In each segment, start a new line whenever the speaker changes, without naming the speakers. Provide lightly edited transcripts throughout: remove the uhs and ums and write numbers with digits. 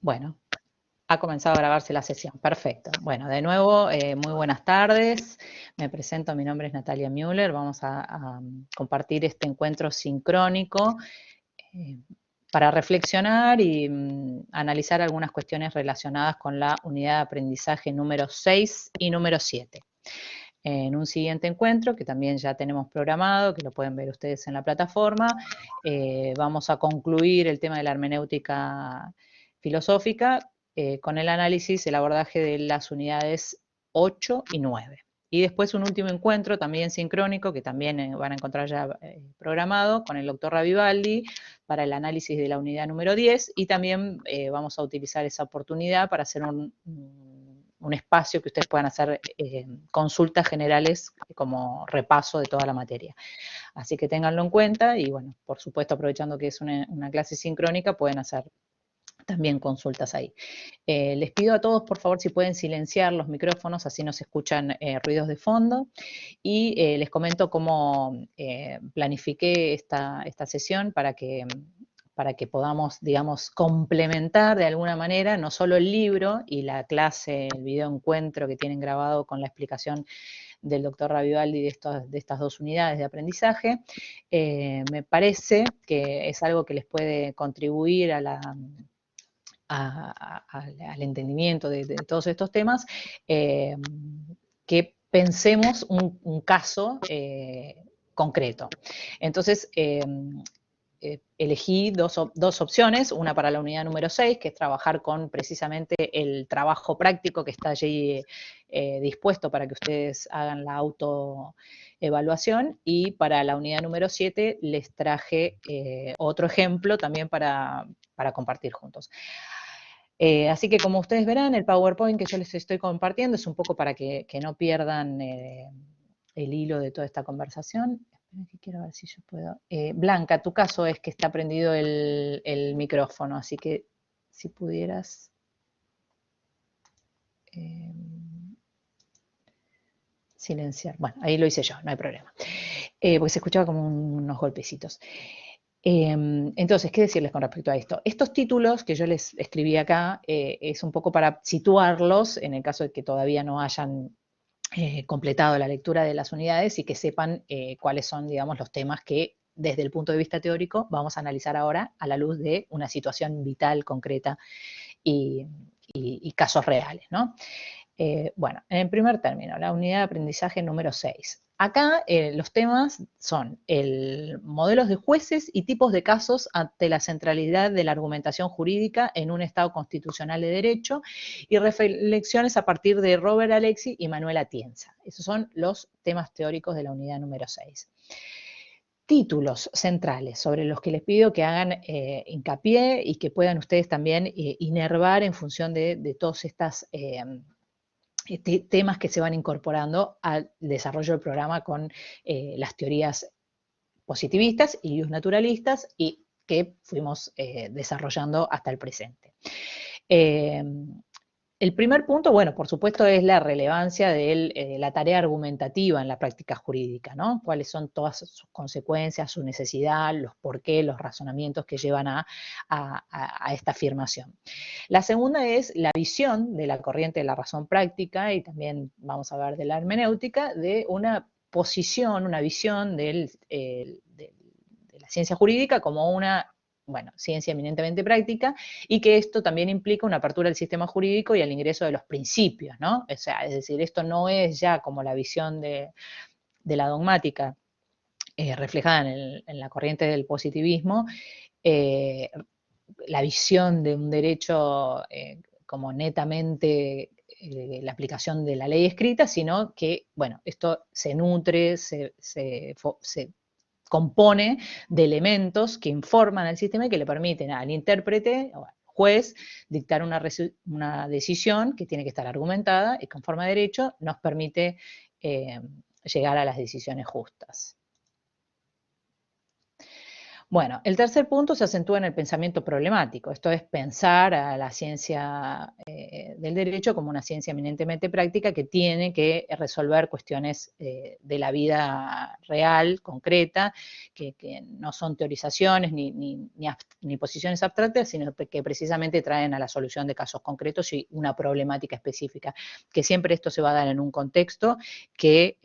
Bueno, ha comenzado a grabarse la sesión. Perfecto. Bueno, de nuevo, muy buenas tardes. Me presento, mi nombre es Natalia Müller. Vamos a compartir este encuentro sincrónico para reflexionar y analizar algunas cuestiones relacionadas con la unidad de aprendizaje número 6 y número 7. En un siguiente encuentro, que también ya tenemos programado, que lo pueden ver ustedes en la plataforma, vamos a concluir el tema de la hermenéutica filosófica con el análisis, el abordaje de las unidades 8 y 9. Y después un último encuentro también sincrónico, que también van a encontrar ya programado, con el doctor Ravivaldi para el análisis de la unidad número 10, y también vamos a utilizar esa oportunidad para hacer un espacio que ustedes puedan hacer consultas generales como repaso de toda la materia. Así que ténganlo en cuenta y bueno, por supuesto aprovechando que es una clase sincrónica, pueden hacer también consultas ahí. Les pido a todos, por favor, si pueden silenciar los micrófonos, así no se escuchan ruidos de fondo. Y les comento cómo planifiqué esta sesión para que podamos, digamos, complementar de alguna manera no solo el libro y la clase, el video encuentro que tienen grabado con la explicación del doctor Ravivaldi de estas dos unidades de aprendizaje. Me parece que es algo que les puede contribuir al entendimiento de todos estos temas, que pensemos un caso concreto. Entonces, elegí dos opciones, una para la unidad número 6, que es trabajar con precisamente el trabajo práctico que está allí dispuesto para que ustedes hagan la autoevaluación, y para la unidad número 7 les traje otro ejemplo también para compartir juntos. Así que como ustedes verán, el PowerPoint que yo les estoy compartiendo es un poco para que no pierdan el hilo de toda esta conversación. Quiero ver si yo puedo. Blanca, tu caso es que está prendido el micrófono, así que si pudieras silenciar. Bueno, ahí lo hice yo, no hay problema. Porque se escuchaba como unos golpecitos. Entonces, ¿qué decirles con respecto a esto? Estos títulos que yo les escribí acá es un poco para situarlos en el caso de que todavía no hayan completado la lectura de las unidades y que sepan cuáles son, digamos, los temas que desde el punto de vista teórico vamos a analizar ahora a la luz de una situación vital, concreta y casos reales, ¿no? Bueno, en primer término, la unidad de aprendizaje número 6. Acá los temas son modelos de jueces y tipos de casos ante la centralidad de la argumentación jurídica en un Estado constitucional de derecho, y reflexiones a partir de Robert Alexi y Manuel Atienza. Esos son los temas teóricos de la unidad número 6. Títulos centrales sobre los que les pido que hagan hincapié y que puedan ustedes también inervar en función de todos estos temas que se van incorporando al desarrollo del programa con las teorías positivistas y naturalistas y que fuimos desarrollando hasta el presente. El primer punto, bueno, por supuesto, es la relevancia de la tarea argumentativa en la práctica jurídica, ¿no? Cuáles son todas sus consecuencias, su necesidad, los por qué, los razonamientos que llevan a esta afirmación. La segunda es la visión de la corriente de la razón práctica, y también vamos a hablar de la hermenéutica, de una posición, una visión de la ciencia jurídica como una, bueno, ciencia eminentemente práctica, y que esto también implica una apertura del sistema jurídico y el ingreso de los principios, ¿no? O sea, es decir, esto no es ya como la visión de la dogmática reflejada en la corriente del positivismo, la visión de un derecho como netamente la aplicación de la ley escrita, sino que, bueno, esto se nutre, se compone de elementos que informan al sistema y que le permiten al intérprete o al juez dictar una decisión que tiene que estar argumentada y conforme a derecho nos permite llegar a las decisiones justas. Bueno, el tercer punto se acentúa en el pensamiento problemático. Esto es pensar a la ciencia del derecho como una ciencia eminentemente práctica que tiene que resolver cuestiones de la vida real, concreta, que no son teorizaciones ni posiciones abstractas, sino que precisamente traen a la solución de casos concretos y una problemática específica, que siempre esto se va a dar en un contexto que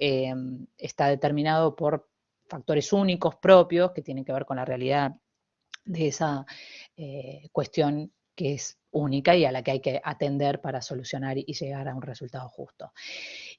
está determinado por factores únicos, propios, que tienen que ver con la realidad de esa cuestión que es única y a la que hay que atender para solucionar y llegar a un resultado justo.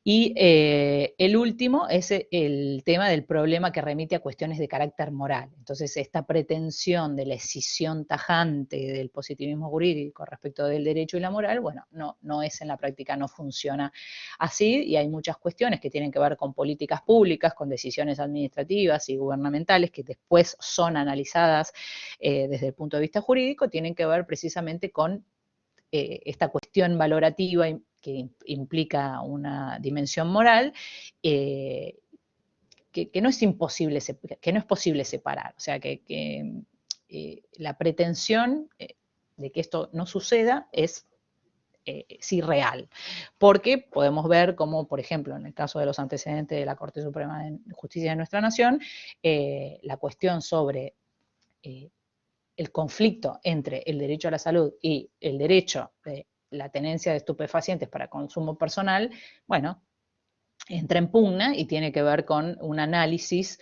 Y el último es el tema del problema que remite a cuestiones de carácter moral. Entonces, esta pretensión de la escisión tajante del positivismo jurídico respecto del derecho y la moral, bueno, no es en la práctica, no funciona así, y hay muchas cuestiones que tienen que ver con políticas públicas, con decisiones administrativas y gubernamentales que después son analizadas desde el punto de vista jurídico, tienen que ver precisamente con esta cuestión valorativa que implica una dimensión moral, que no es imposible, que no es posible separar. O sea, que la pretensión de que esto no suceda es irreal, porque podemos ver cómo, por ejemplo, en el caso de los antecedentes de la Corte Suprema de Justicia de nuestra Nación, la cuestión sobre el conflicto entre el derecho a la salud y el derecho de la tenencia de estupefacientes para consumo personal, bueno, entra en pugna y tiene que ver con un análisis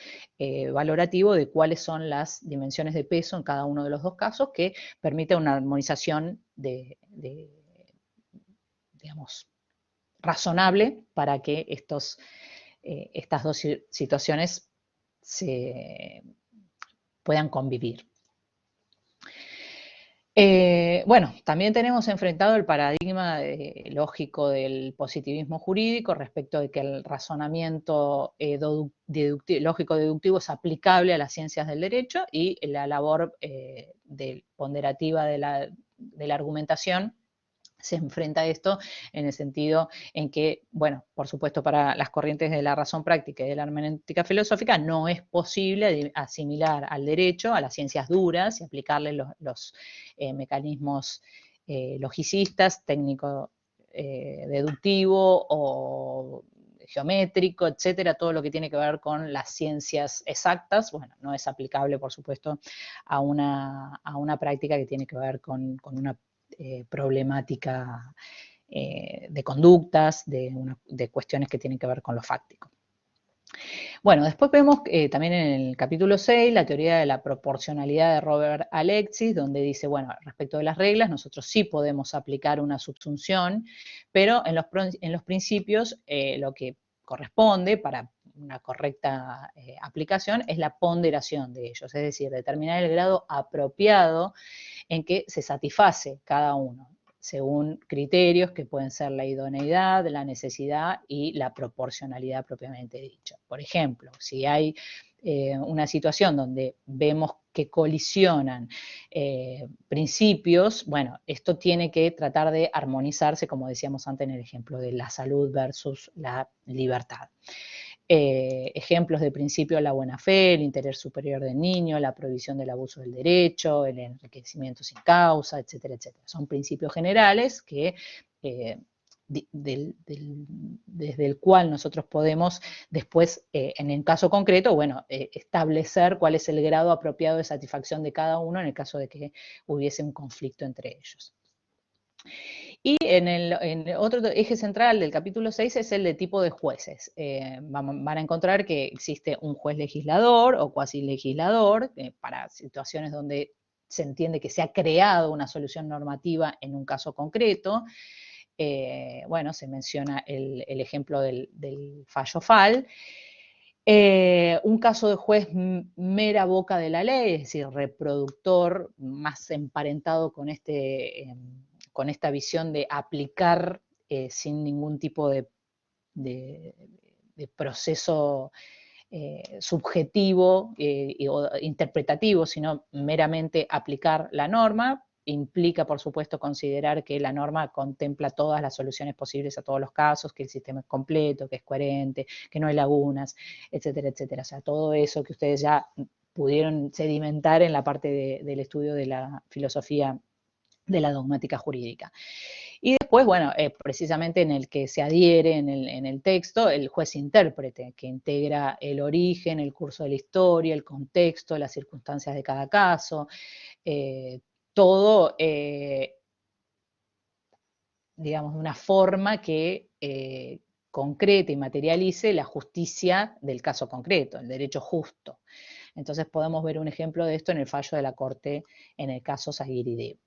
valorativo de cuáles son las dimensiones de peso en cada uno de los dos casos que permite una armonización digamos, razonable para que estas dos situaciones se puedan convivir. Bueno, también tenemos enfrentado el paradigma lógico del positivismo jurídico respecto de que el razonamiento lógico-deductivo es aplicable a las ciencias del derecho y la labor ponderativa de la argumentación se enfrenta a esto en el sentido en que, bueno, por supuesto para las corrientes de la razón práctica y de la hermenéutica filosófica no es posible asimilar al derecho, a las ciencias duras y aplicarle los mecanismos logicistas, técnico deductivo o geométrico, etcétera, todo lo que tiene que ver con las ciencias exactas, bueno, no es aplicable, por supuesto, a una práctica que tiene que ver con una problemática de conductas, de cuestiones que tienen que ver con lo fáctico. Bueno, después vemos también en el capítulo 6 la teoría de la proporcionalidad de Robert Alexis, donde dice, bueno, respecto de las reglas, nosotros sí podemos aplicar una subsunción, pero en los principios lo que corresponde para una correcta aplicación es la ponderación de ellos, es decir, determinar el grado apropiado en que se satisface cada uno, según criterios que pueden ser la idoneidad, la necesidad y la proporcionalidad propiamente dicha. Por ejemplo, si hay una situación donde vemos que colisionan principios, bueno, esto tiene que tratar de armonizarse, como decíamos antes en el ejemplo de la salud versus la libertad. Ejemplos de principio de la buena fe, el interés superior del niño, la prohibición del abuso del derecho, el enriquecimiento sin causa, etcétera, etcétera. Son principios generales que desde el cual nosotros podemos después, en el caso concreto, bueno, establecer cuál es el grado apropiado de satisfacción de cada uno en el caso de que hubiese un conflicto entre ellos. Y en otro eje central del capítulo 6 es el de tipo de jueces. Van a encontrar que existe un juez legislador o cuasi legislador para situaciones donde se entiende que se ha creado una solución normativa en un caso concreto. Bueno, se menciona el ejemplo del fallo FAL. Un caso de juez mera boca de la ley, es decir, reproductor más emparentado con esta visión de aplicar sin ningún tipo de proceso subjetivo o interpretativo, sino meramente aplicar la norma. Implica, por supuesto, considerar que la norma contempla todas las soluciones posibles a todos los casos, que el sistema es completo, que es coherente, que no hay lagunas, etcétera, etcétera. O sea, todo eso que ustedes ya pudieron sedimentar en la parte del estudio de la filosofía de la dogmática jurídica. Y después, bueno, precisamente en el que se adhiere en el texto, el juez intérprete, que integra el origen, el curso de la historia, el contexto, las circunstancias de cada caso, todo, digamos, de una forma que concrete y materialice la justicia del caso concreto, el derecho justo. Entonces podemos ver un ejemplo de esto en el fallo de la Corte en el caso Zaguirre.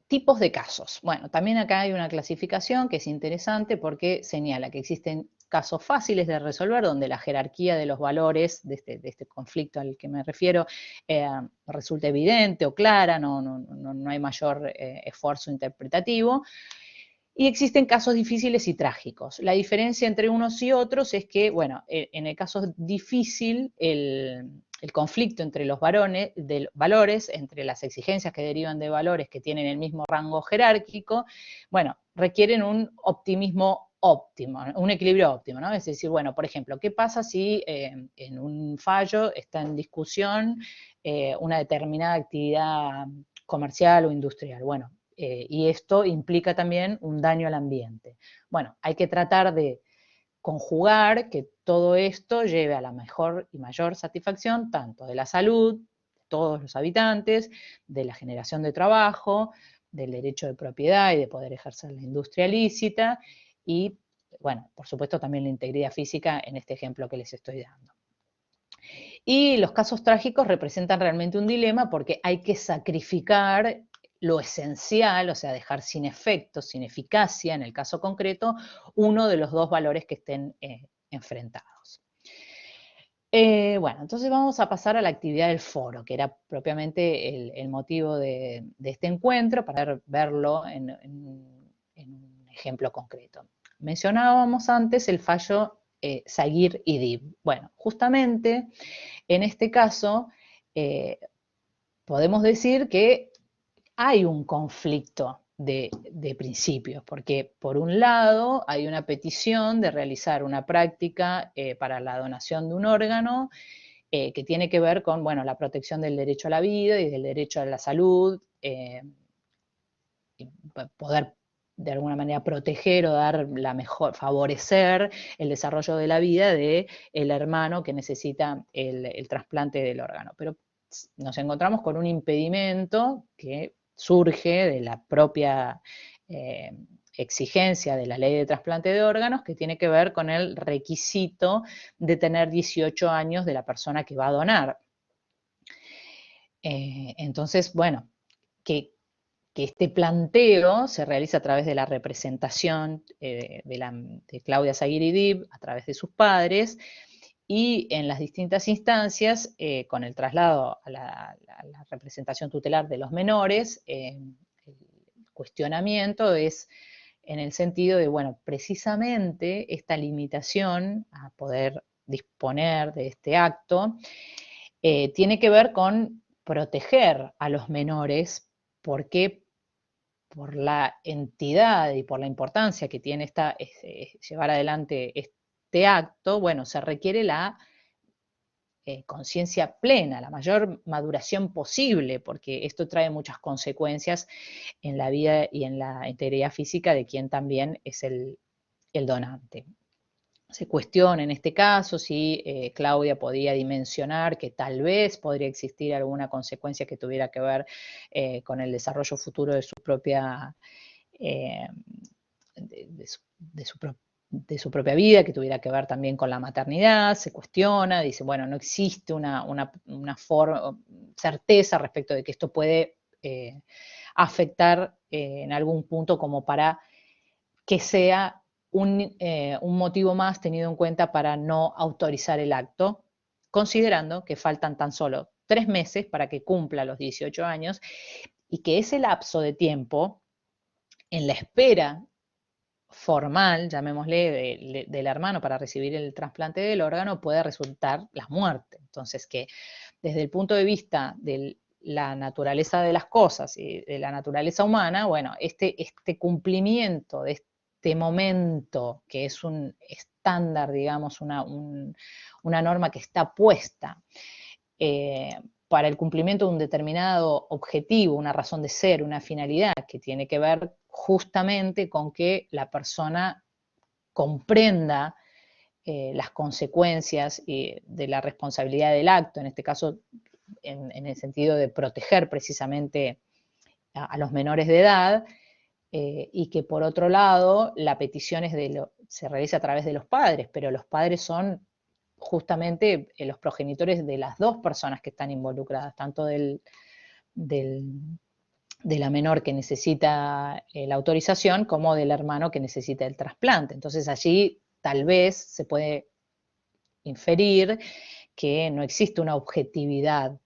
Tipos de casos. Bueno, también acá hay una clasificación que es interesante porque señala que existen casos fáciles de resolver donde la jerarquía de los valores de este conflicto al que me refiero resulta evidente o clara, no hay mayor esfuerzo interpretativo. Y existen casos difíciles y trágicos. La diferencia entre unos y otros es que, bueno, en el caso difícil, el conflicto entre los valores, entre las exigencias que derivan de valores que tienen el mismo rango jerárquico, bueno, requieren un optimismo óptimo, un equilibrio óptimo, ¿no? Es decir, bueno, por ejemplo, ¿qué pasa si en un fallo está en discusión una determinada actividad comercial o industrial? Bueno, y esto implica también un daño al ambiente. Bueno, hay que tratar de conjugar que todo esto lleve a la mejor y mayor satisfacción tanto de la salud de todos los habitantes, de la generación de trabajo, del derecho de propiedad y de poder ejercer la industria lícita y, bueno, por supuesto también la integridad física en este ejemplo que les estoy dando. Y los casos trágicos representan realmente un dilema porque hay que sacrificar lo esencial, o sea, dejar sin efecto, sin eficacia, en el caso concreto, uno de los dos valores que estén enfrentados. Bueno, entonces vamos a pasar a la actividad del foro, que era propiamente el motivo de este encuentro, para verlo en un ejemplo concreto. Mencionábamos antes el fallo Zaguirre y Dib. Bueno, justamente en este caso podemos decir que hay un conflicto de principios, porque por un lado hay una petición de realizar una práctica para la donación de un órgano que tiene que ver con, bueno, la protección del derecho a la vida y del derecho a la salud, y poder de alguna manera proteger o dar la mejor, favorecer el desarrollo de la vida del hermano que necesita el trasplante del órgano. Pero nos encontramos con un impedimento que surge de la propia exigencia de la ley de trasplante de órganos, que tiene que ver con el requisito de tener 18 años de la persona que va a donar. Entonces, bueno, que este planteo se realiza a través de la representación de Claudia Zaguirre Dib, a través de sus padres, y en las distintas instancias, con el traslado a la representación tutelar de los menores, el cuestionamiento es en el sentido de, bueno, precisamente esta limitación a poder disponer de este acto tiene que ver con proteger a los menores, porque por la entidad y por la importancia que tiene llevar adelante este acto, bueno, se requiere la conciencia plena, la mayor maduración posible, porque esto trae muchas consecuencias en la vida y en la integridad física de quien también es el donante. Se cuestiona en este caso si Claudia podía dimensionar que tal vez podría existir alguna consecuencia que tuviera que ver con el desarrollo futuro de su propia de su propia vida, que tuviera que ver también con la maternidad. Se cuestiona, dice, bueno, no existe una certeza respecto de que esto puede afectar en algún punto como para que sea un motivo más tenido en cuenta para no autorizar el acto, considerando que faltan tan solo 3 meses para que cumpla los 18 años y que ese lapso de tiempo, en la espera formal, llamémosle, del hermano para recibir el trasplante del órgano, puede resultar la muerte. Entonces, que desde el punto de vista de la naturaleza de las cosas y de la naturaleza humana, bueno, este cumplimiento de este momento, que es un estándar, digamos, una norma que está puesta para el cumplimiento de un determinado objetivo, una razón de ser, una finalidad, que tiene que ver justamente con que la persona comprenda las consecuencias de la responsabilidad del acto, en este caso en el sentido de proteger precisamente a los menores de edad, y que por otro lado la petición se realiza a través de los padres, pero los padres son justamente los progenitores de las dos personas que están involucradas, tanto de la menor que necesita la autorización como del hermano que necesita el trasplante. Entonces allí tal vez se puede inferir que no existe una objetividad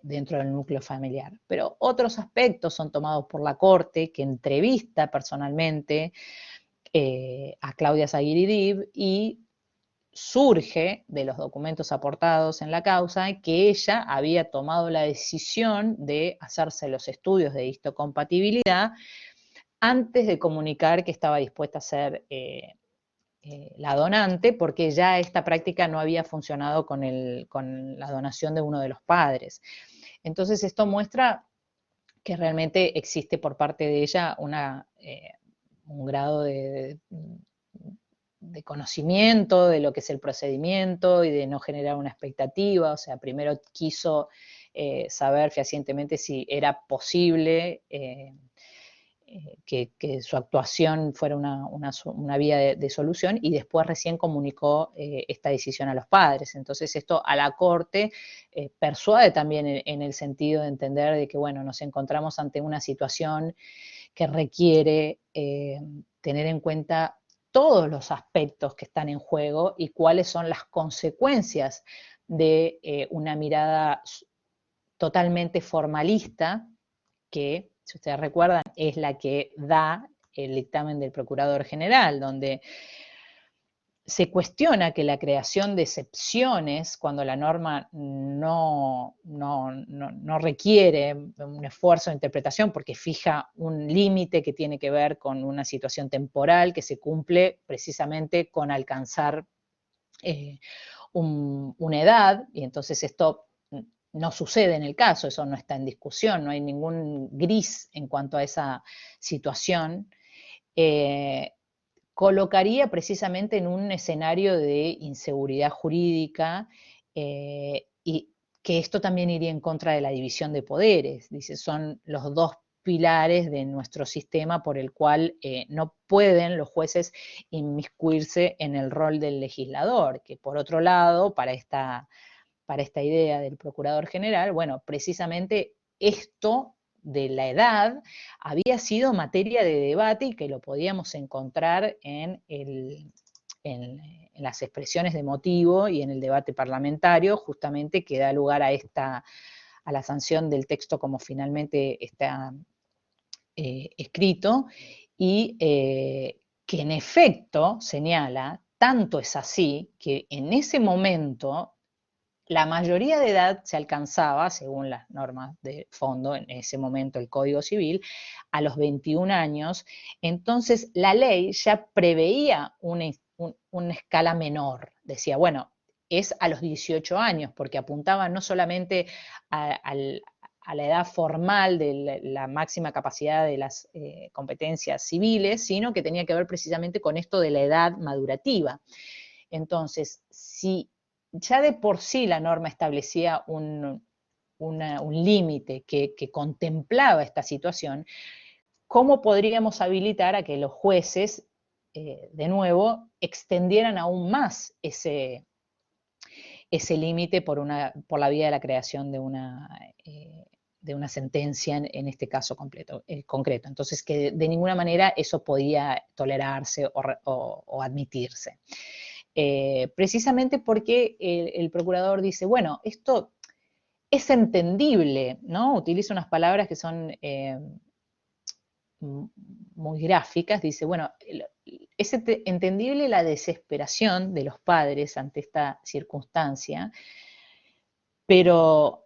dentro del núcleo familiar. Pero otros aspectos son tomados por la Corte, que entrevista personalmente a Claudia Zaguiridib y surge de los documentos aportados en la causa que ella había tomado la decisión de hacerse los estudios de histocompatibilidad antes de comunicar que estaba dispuesta a ser la donante, porque ya esta práctica no había funcionado con la donación de uno de los padres. Entonces esto muestra que realmente existe por parte de ella un grado de conocimiento de lo que es el procedimiento y de no generar una expectativa. O sea, primero quiso saber fehacientemente si era posible que su actuación fuera una vía de solución, y después recién comunicó esta decisión a los padres. Entonces esto a la Corte persuade también en el sentido de entender de que, bueno, nos encontramos ante una situación que requiere tener en cuenta todos los aspectos que están en juego y cuáles son las consecuencias de una mirada totalmente formalista que, si ustedes recuerdan, es la que da el dictamen del Procurador General, donde se cuestiona que la creación de excepciones, cuando la norma no requiere un esfuerzo de interpretación porque fija un límite que tiene que ver con una situación temporal que se cumple precisamente con alcanzar una edad, y entonces esto no sucede en el caso, eso no está en discusión, no hay ningún gris en cuanto a esa situación, colocaría precisamente en un escenario de inseguridad jurídica y que esto también iría en contra de la división de poderes. Dice, son los dos pilares de nuestro sistema por el cual no pueden los jueces inmiscuirse en el rol del legislador, que por otro lado, para esta idea del Procurador General, bueno, precisamente esto de la edad había sido materia de debate y que lo podíamos encontrar en las expresiones de motivo y en el debate parlamentario, justamente que da lugar a la sanción del texto como finalmente está escrito, y que en efecto señala, tanto es así, que en ese momento la mayoría de edad se alcanzaba, según las normas de fondo, en ese momento el Código Civil, a los 21 años. Entonces la ley ya preveía una escala menor. Decía, bueno, es a los 18 años, porque apuntaba no solamente a la edad formal de la máxima capacidad de las competencias civiles, sino que tenía que ver precisamente con esto de la edad madurativa. Entonces, si ya de por sí la norma establecía un límite que contemplaba esta situación, ¿cómo podríamos habilitar a que los jueces, de nuevo, extendieran aún más ese límite por la vía de la creación de una sentencia en este caso concreto? Entonces, que de ninguna manera eso podía tolerarse o admitirse. Precisamente porque el procurador dice, bueno, esto es entendible, ¿no? Utiliza unas palabras que son muy gráficas, dice, bueno, es entendible la desesperación de los padres ante esta circunstancia, pero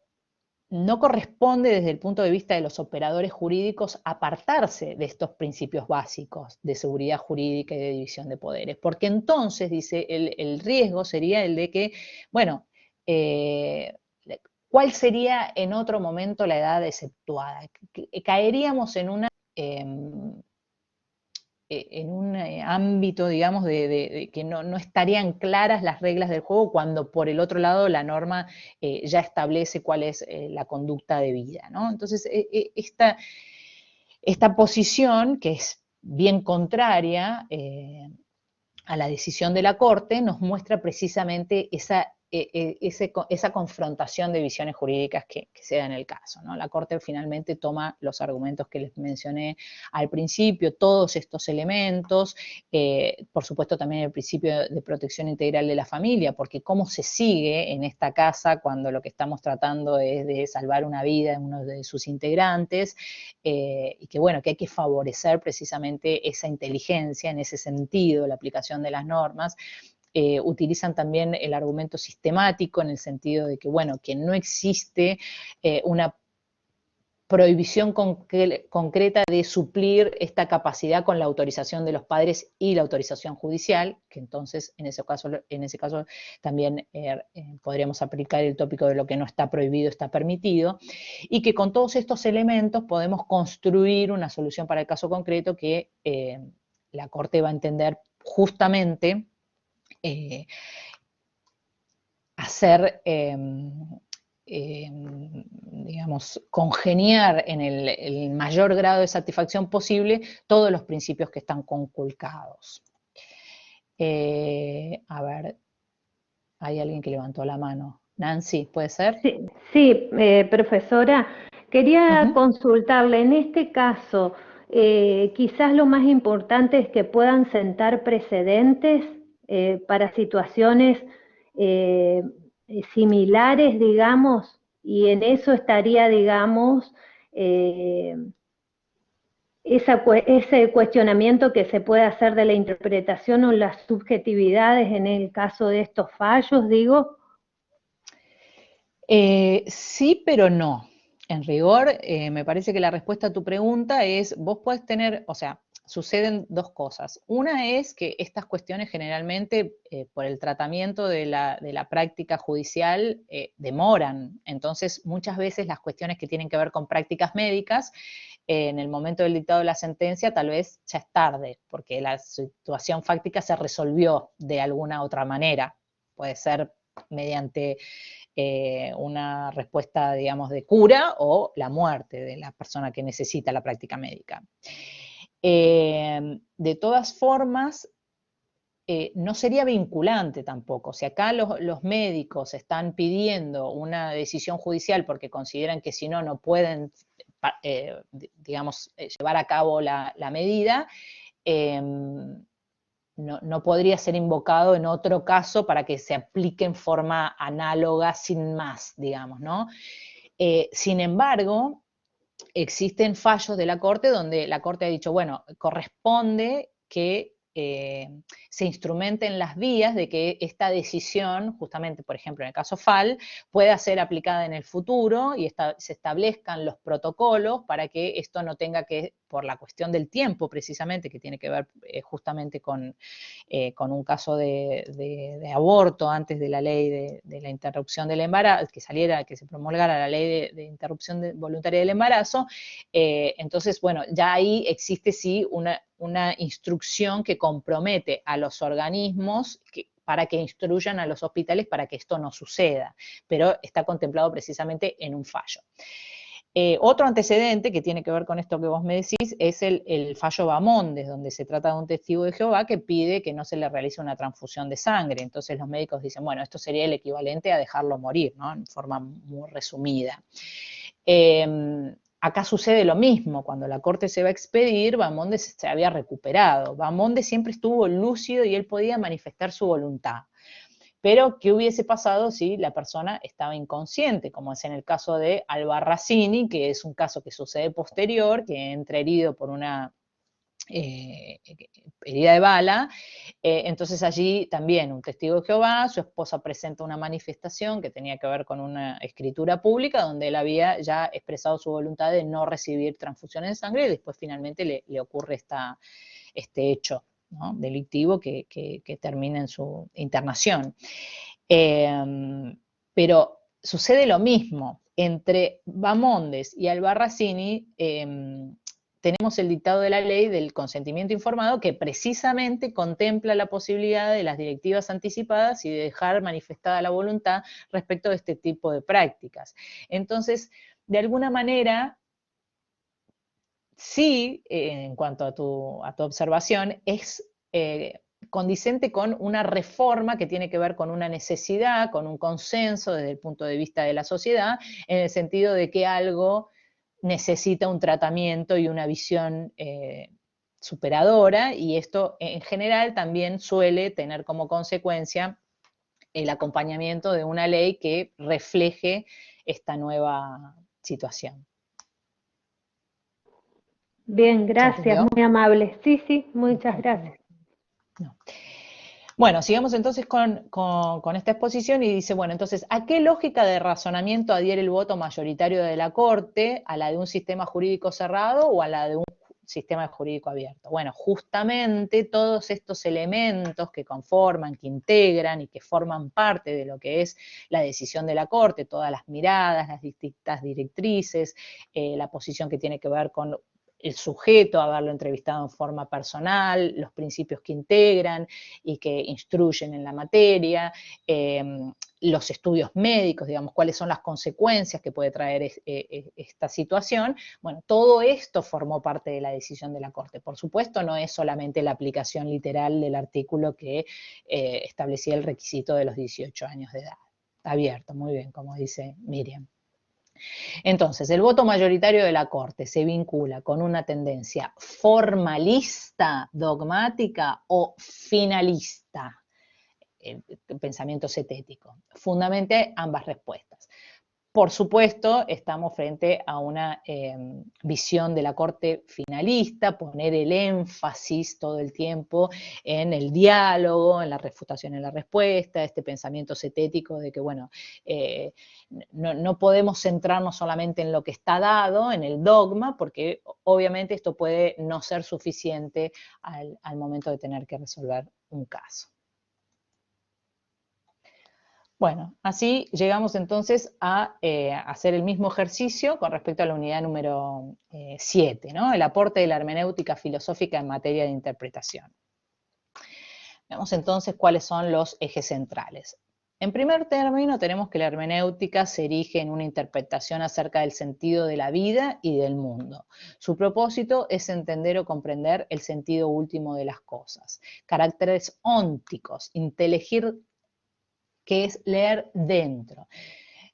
no corresponde desde el punto de vista de los operadores jurídicos apartarse de estos principios básicos de seguridad jurídica y de división de poderes, porque entonces, dice, el riesgo sería el de que, bueno, ¿cuál sería en otro momento la edad exceptuada? Caeríamos en un ámbito, digamos, de que no estarían claras las reglas del juego cuando por el otro lado la norma ya establece cuál es la conducta debida, ¿no? Entonces, esta posición, que es bien contraria a la decisión de la Corte, nos muestra precisamente esa confrontación de visiones jurídicas que se da en el caso, ¿no? La Corte finalmente toma los argumentos que les mencioné al principio, todos estos elementos, por supuesto también el principio de protección integral de la familia, porque cómo se sigue en esta casa cuando lo que estamos tratando es de salvar una vida en uno de sus integrantes, y que bueno, que hay que favorecer precisamente esa inteligencia en ese sentido, la aplicación de las normas. Utilizan también el argumento sistemático en el sentido de que, bueno, que no existe una prohibición concreta de suplir esta capacidad con la autorización de los padres y la autorización judicial, que entonces en ese caso también podríamos aplicar el tópico de lo que no está prohibido está permitido, y que con todos estos elementos podemos construir una solución para el caso concreto que la Corte va a entender justamente hacer, digamos, congeniar en el mayor grado de satisfacción posible todos los principios que están conculcados. A ver, hay alguien que levantó la mano. Nancy, ¿puede ser?
Sí, profesora, quería consultarle, en este caso, quizás lo más importante es que puedan sentar precedentes para situaciones eh, similares, digamos, y en eso estaría, digamos, eh, ese cuestionamiento que se puede hacer de la interpretación o las subjetividades en el caso de estos fallos, digo.
Sí, pero no. En rigor, me parece que la respuesta a tu pregunta es, vos podés tener, o sea, suceden dos cosas. Una es que estas cuestiones generalmente, por el tratamiento de la práctica judicial, demoran. Entonces, muchas veces las cuestiones que tienen que ver con prácticas médicas, en el momento del dictado de la sentencia, tal vez ya es tarde, porque la situación fáctica se resolvió de alguna otra manera. Puede ser mediante una respuesta, digamos, de cura o la muerte de la persona que necesita la práctica médica. De todas formas, no sería vinculante tampoco. Si acá los médicos están pidiendo una decisión judicial porque consideran que si no, no pueden, digamos, llevar a cabo la medida, no podría ser invocado en otro caso para que se aplique en forma análoga sin más, digamos, ¿no? Sin embargo, existen fallos de la Corte donde la Corte ha dicho, bueno, corresponde que se instrumenten las vías de que esta decisión, justamente, por ejemplo, en el caso FAL, pueda ser aplicada en el futuro y se establezcan los protocolos para que esto no tenga que, por la cuestión del tiempo precisamente, que tiene que ver justamente con un caso de aborto antes de la ley de la interrupción del embarazo, que se promulgara la ley de interrupción voluntaria del embarazo, entonces, bueno, ya ahí existe sí una instrucción que compromete a los organismos para que instruyan a los hospitales para que esto no suceda, pero está contemplado precisamente en un fallo. Otro antecedente que tiene que ver con esto que vos me decís es el fallo Bamondes, donde se trata de un testigo de Jehová que pide que no se le realice una transfusión de sangre. Entonces los médicos dicen, bueno, esto sería el equivalente a dejarlo morir, ¿no? En forma muy resumida. Acá sucede lo mismo, cuando la Corte se va a expedir, Bamondes se había recuperado. Bamondes siempre estuvo lúcido y él podía manifestar su voluntad. Pero, ¿qué hubiese pasado si la persona estaba inconsciente? Como es en el caso de Albarracini, que es un caso que sucede posterior, que entra herido por una herida de bala. Entonces allí también un testigo de Jehová, su esposa presenta una manifestación que tenía que ver con una escritura pública donde él había ya expresado su voluntad de no recibir transfusiones de sangre, y después finalmente le ocurre este hecho, ¿no?, delictivo que termina en su internación. Pero sucede lo mismo. Entre Bamondes y Albarracini tenemos el dictado de la ley del consentimiento informado, que precisamente contempla la posibilidad de las directivas anticipadas y de dejar manifestada la voluntad respecto de este tipo de prácticas. Entonces, de alguna manera, sí, en cuanto a tu observación, es condicente con una reforma que tiene que ver con una necesidad, con un consenso desde el punto de vista de la sociedad, en el sentido de que algo necesita un tratamiento y una visión superadora, y esto en general también suele tener como consecuencia el acompañamiento de una ley que refleje esta nueva situación.
Bien, gracias, muy amable. Sí, sí, muchas gracias.
No. Bueno, sigamos entonces con esta exposición y dice, bueno, entonces, ¿a qué lógica de razonamiento adhiere el voto mayoritario de la Corte? ¿A la de un sistema jurídico cerrado o a la de un sistema jurídico abierto? Bueno, justamente todos estos elementos que conforman, que integran y que forman parte de lo que es la decisión de la Corte, todas las miradas, las distintas directrices, la posición que tiene que ver con el sujeto, haberlo entrevistado en forma personal, los principios que integran y que instruyen en la materia, los estudios médicos, digamos, cuáles son las consecuencias que puede traer esta situación. Bueno, todo esto formó parte de la decisión de la Corte. Por supuesto, no es solamente la aplicación literal del artículo que establecía el requisito de los 18 años de edad. Está abierto, muy bien, como dice Miriam. Entonces, el voto mayoritario de la Corte se vincula con una tendencia formalista, dogmática o finalista, pensamiento cetético. Fundamenté ambas respuestas. Por supuesto, estamos frente a una visión de la Corte finalista, poner el énfasis todo el tiempo en el diálogo, en la refutación, en la respuesta, este pensamiento cetético de que, bueno, no podemos centrarnos solamente en lo que está dado, en el dogma, porque obviamente esto puede no ser suficiente al momento de tener que resolver un caso. Bueno, así llegamos entonces a hacer el mismo ejercicio con respecto a la unidad número 7, ¿no? El aporte de la hermenéutica filosófica en materia de interpretación. Veamos entonces cuáles son los ejes centrales. En primer término, tenemos que la hermenéutica se erige en una interpretación acerca del sentido de la vida y del mundo. Su propósito es entender o comprender el sentido último de las cosas. Caracteres ónticos, inteligir, que es leer dentro.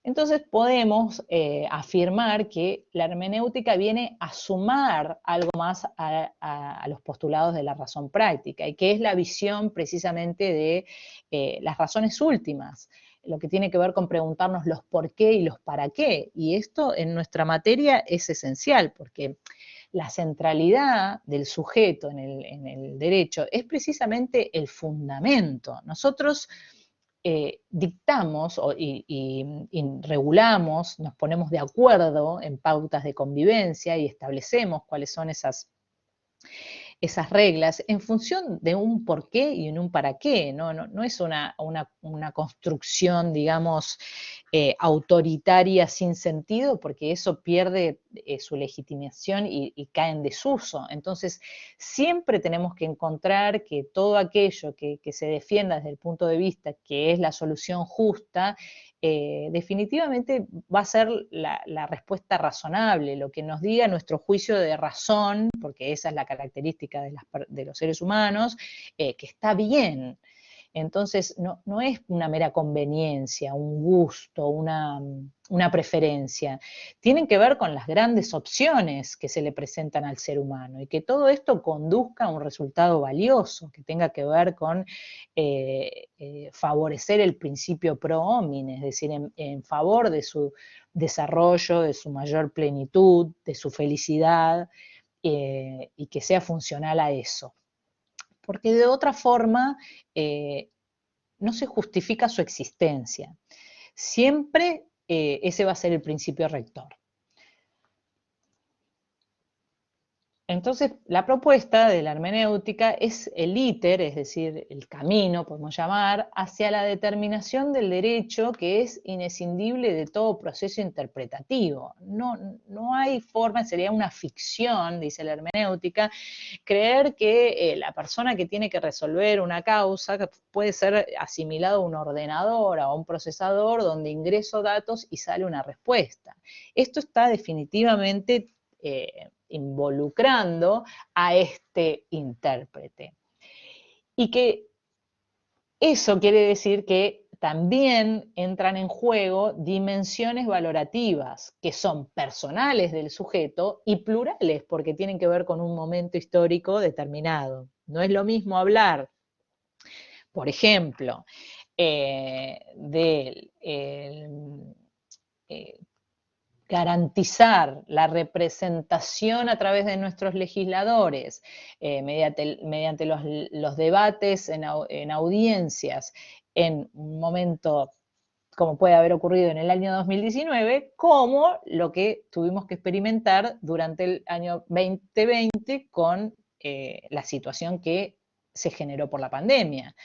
Entonces podemos afirmar que la hermenéutica viene a sumar algo más a los postulados de la razón práctica, y que es la visión precisamente de las razones últimas, lo que tiene que ver con preguntarnos los por qué y los para qué. Y esto en nuestra materia es esencial, porque la centralidad del sujeto en el derecho es precisamente el fundamento. Nosotros dictamos y regulamos, nos ponemos de acuerdo en pautas de convivencia y establecemos cuáles son esas reglas en función de un porqué y en un para qué, no es una construcción, digamos, autoritaria sin sentido, porque eso pierde su legitimación y cae en desuso. Entonces, siempre tenemos que encontrar que todo aquello que se defienda desde el punto de vista que es la solución justa, definitivamente va a ser la respuesta razonable, lo que nos diga nuestro juicio de razón, porque esa es la característica de los seres humanos, que está bien. Entonces, no es una mera conveniencia, un gusto, una preferencia. Tienen que ver con las grandes opciones que se le presentan al ser humano, y que todo esto conduzca a un resultado valioso, que tenga que ver con favorecer el principio pro homine, es decir, en favor de su desarrollo, de su mayor plenitud, de su felicidad, y que sea funcional a eso. Porque de otra forma no se justifica su existencia. Siempre ese va a ser el principio rector. Entonces, la propuesta de la hermenéutica es el íter, es decir, el camino, podemos llamar, hacia la determinación del derecho que es inescindible de todo proceso interpretativo. No hay forma, sería una ficción, dice la hermenéutica, creer que la persona que tiene que resolver una causa puede ser asimilado a un ordenador, a un procesador, donde ingreso datos y sale una respuesta. Esto está definitivamente involucrando a este intérprete. Y que eso quiere decir que también entran en juego dimensiones valorativas que son personales del sujeto y plurales porque tienen que ver con un momento histórico determinado. No es lo mismo hablar, por ejemplo, del garantizar la representación a través de nuestros legisladores, mediante los debates en audiencias, en un momento como puede haber ocurrido en el año 2019, como lo que tuvimos que experimentar durante el año 2020 con la situación que se generó por la pandemia.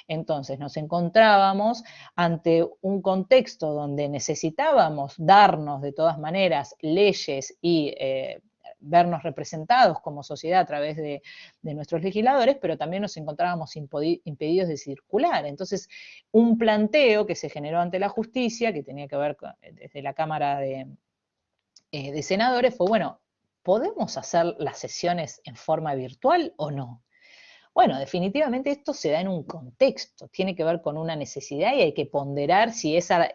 Entonces nos encontrábamos ante un contexto donde necesitábamos darnos de todas maneras leyes y vernos representados como sociedad a través de nuestros legisladores, pero también nos encontrábamos impedidos de circular. Entonces, un planteo que se generó ante la justicia, que tenía que ver desde la Cámara de Senadores, fue, bueno, ¿podemos hacer las sesiones en forma virtual o no? Bueno, definitivamente esto se da en un contexto, tiene que ver con una necesidad y hay que ponderar si esa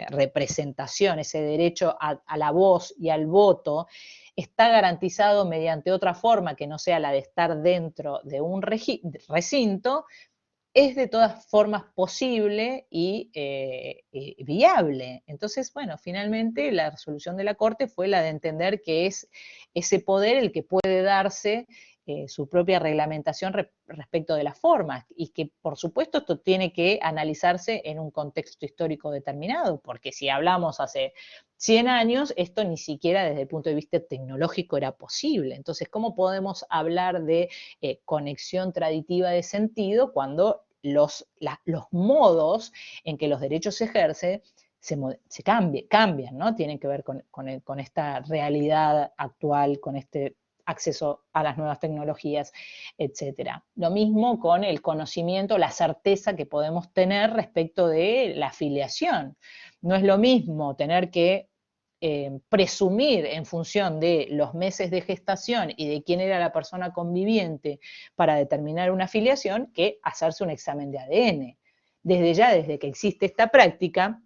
representación, ese derecho a la voz y al voto está garantizado mediante otra forma que no sea la de estar dentro de un recinto, es de todas formas posible y viable. Entonces, bueno, finalmente la resolución de la Corte fue la de entender que es ese poder el que puede darse su propia reglamentación respecto de las formas y que por supuesto esto tiene que analizarse en un contexto histórico determinado, porque si hablamos hace 100 años, esto ni siquiera desde el punto de vista tecnológico era posible. Entonces, ¿cómo podemos hablar de conexión traditiva de sentido cuando los modos en que los derechos se ejercen cambian, ¿no? Tienen que ver con esta realidad actual, con este acceso a las nuevas tecnologías, etcétera. Lo mismo con el conocimiento, la certeza que podemos tener respecto de la afiliación. No es lo mismo tener que presumir en función de los meses de gestación y de quién era la persona conviviente para determinar una afiliación que hacerse un examen de ADN. Desde que existe esta práctica,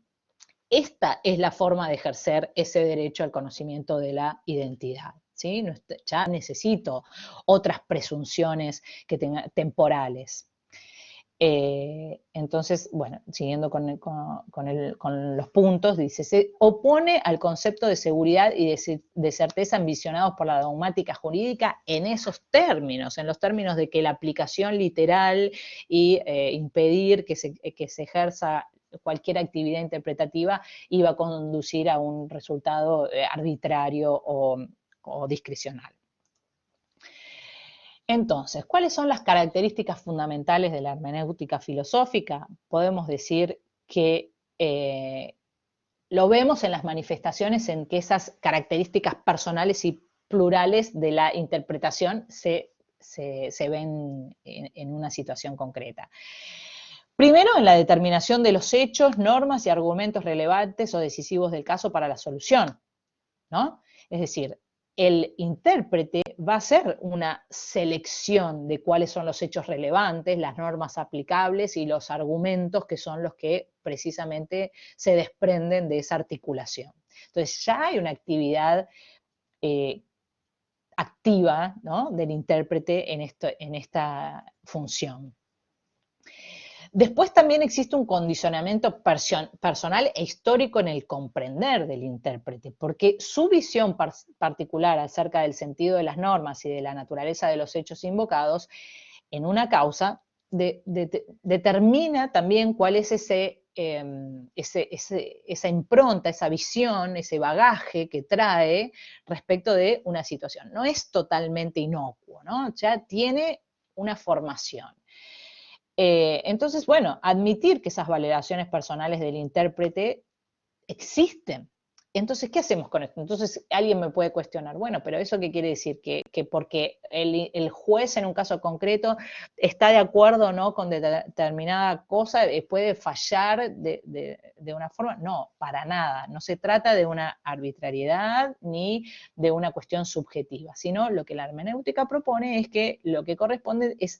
esta es la forma de ejercer ese derecho al conocimiento de la identidad. ¿Sí? Ya necesito otras presunciones temporales. Entonces, bueno, siguiendo con los puntos, dice, se opone al concepto de seguridad y de certeza ambicionados por la dogmática jurídica en esos términos, en los términos de que la aplicación literal y impedir que se ejerza cualquier actividad interpretativa iba a conducir a un resultado arbitrario o discrecional. Entonces, ¿cuáles son las características fundamentales de la hermenéutica filosófica? Podemos decir que lo vemos en las manifestaciones en que esas características personales y plurales de la interpretación se ven en una situación concreta. Primero, en la determinación de los hechos, normas y argumentos relevantes o decisivos del caso para la solución, ¿no? Es decir, el intérprete va a hacer una selección de cuáles son los hechos relevantes, las normas aplicables y los argumentos que son los que precisamente se desprenden de esa articulación. Entonces ya hay una actividad activa, ¿no?, del intérprete en esta función. Después también existe un condicionamiento personal e histórico en el comprender del intérprete, porque su visión particular acerca del sentido de las normas y de la naturaleza de los hechos invocados en una causa determina también cuál es esa impronta, esa visión, ese bagaje que trae respecto de una situación. No es totalmente inocuo, ¿no? Ya tiene una formación. Entonces, bueno, admitir que esas valoraciones personales del intérprete existen. Entonces, ¿qué hacemos con esto? Entonces, alguien me puede cuestionar, bueno, pero ¿eso qué quiere decir? Que porque el juez en un caso concreto está de acuerdo o no con determinada cosa, puede fallar de una forma. No, para nada. No se trata de una arbitrariedad ni de una cuestión subjetiva, sino lo que la hermenéutica propone es que lo que corresponde es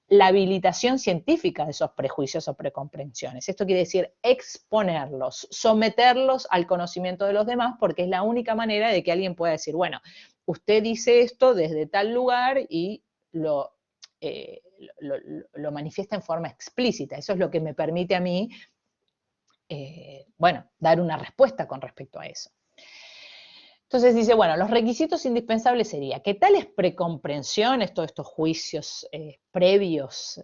la habilitación científica de esos prejuicios o precomprensiones. Esto quiere decir exponerlos, someterlos al conocimiento de los demás, porque es la única manera de que alguien pueda decir, bueno, usted dice esto desde tal lugar y lo manifiesta en forma explícita. Eso es lo que me permite a mí, bueno, dar una respuesta con respecto a eso. Entonces dice, bueno, los requisitos indispensables sería que tales precomprensiones, todos estos juicios previos,